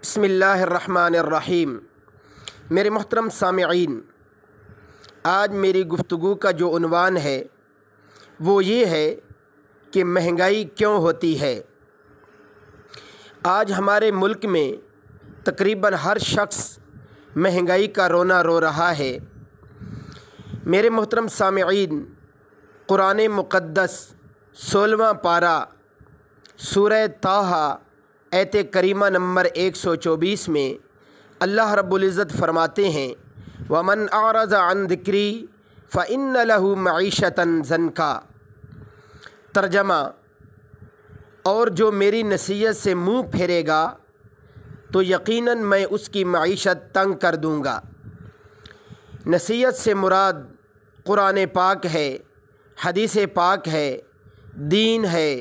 بسم اللہ الرحمن الرحیم۔ میرے محترم سامعین، آج میری گفتگو کا جو عنوان ہے وہ یہ ہے کہ مہنگائی کیوں ہوتی ہے۔ آج ہمارے ملک میں تقریباً ہر شخص مہنگائی کا رونا رو رہا ہے۔ میرے محترم سامعین، قرآن مقدس 16واں پارہ سورہ طٰہٰ آیت کریمہ نمبر 124 میں اللہ رب العزت فرماتے ہیں وَمَنْ أَعْرَضَ عَنْ ذِكْرِي فَإِنَّ لَهُ مَعِيشَةً ضَنْكًا۔ ترجمہ: اور جو میری نصیحت سے منہ پھیرے گا تو یقیناً میں اس کی معیشت تنگ کر دوں گا۔ نصیحت سے مراد قرآن پاک ہے، حدیث پاک ہے، دین ہے،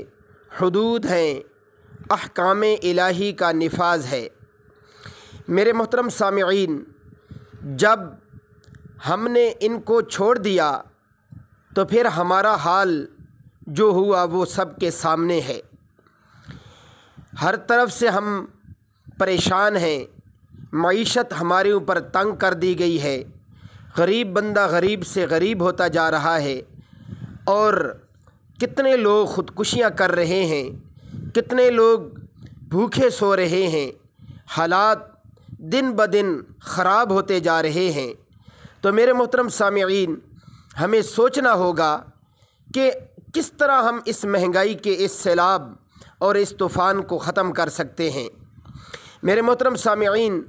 حدود ہیں، احکام الہی کا نفاذ ہے۔ میرے محترم سامعین، جب ہم نے ان کو چھوڑ دیا تو پھر ہمارا حال جو ہوا وہ سب کے سامنے ہے۔ ہر طرف سے ہم پریشان ہیں، معیشت ہمارے اوپر تنگ کر دی گئی ہے، غریب بندہ غریب سے غریب ہوتا جا رہا ہے، اور کتنے لوگ خودکشیاں کر رہے ہیں، کتنے لوگ بھوکے سو رہے ہیں، حالات دن بدن خراب ہوتے جا رہے ہیں۔ تو میرے محترم سامعین، ہمیں سوچنا ہوگا کہ کس طرح ہم اس مہنگائی کے اس سیلاب اور اس طوفان کو ختم کر سکتے ہیں۔ میرے محترم سامعین،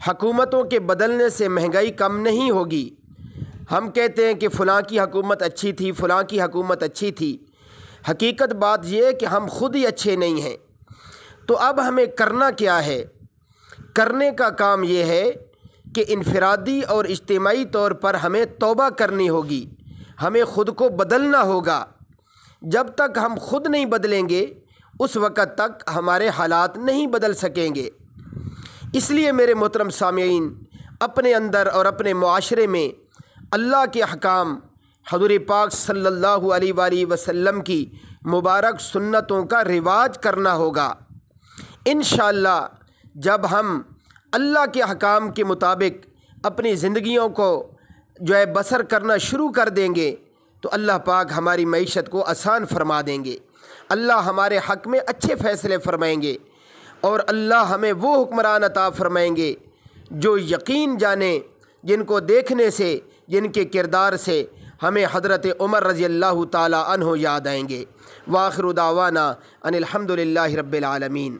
حکومتوں کے بدلنے سے مہنگائی کم نہیں ہوگی۔ ہم کہتے ہیں کہ فلاں کی حکومت اچھی تھی، فلاں کی حکومت اچھی تھی۔ حقیقت بات یہ ہے کہ ہم خود ہی اچھے نہیں ہیں۔ تو اب ہمیں کرنا کیا ہے؟ کرنے کا کام یہ ہے کہ انفرادی اور اجتماعی طور پر ہمیں توبہ کرنی ہوگی، ہمیں خود کو بدلنا ہوگا۔ جب تک ہم خود نہیں بدلیں گے اس وقت تک ہمارے حالات نہیں بدل سکیں گے۔ اس لیے میرے محترم سامعین، اپنے اندر اور اپنے معاشرے میں اللہ کے احکام، حضور پاک صلی اللہ علیہ وآلہ وسلم کی مبارک سنتوں کا رواج کرنا ہوگا۔ انشاءاللہ جب ہم اللہ کے احکام کے مطابق اپنی زندگیوں کو بسر کرنا شروع کر دیں گے تو اللہ پاک ہماری معیشت کو آسان فرما دیں گے، اللہ ہمارے حق میں اچھے فیصلے فرمائیں گے، اور اللہ ہمیں وہ حکمران عطا فرمائیں گے جو یقین جانیں، جن کو دیکھنے سے، جن کے کردار سے ہمیں حضرت عمر رضی اللہ تعالی عنہ یاد آئیں گے۔ وآخر دعوانا ان الحمد للہ رب العالمین۔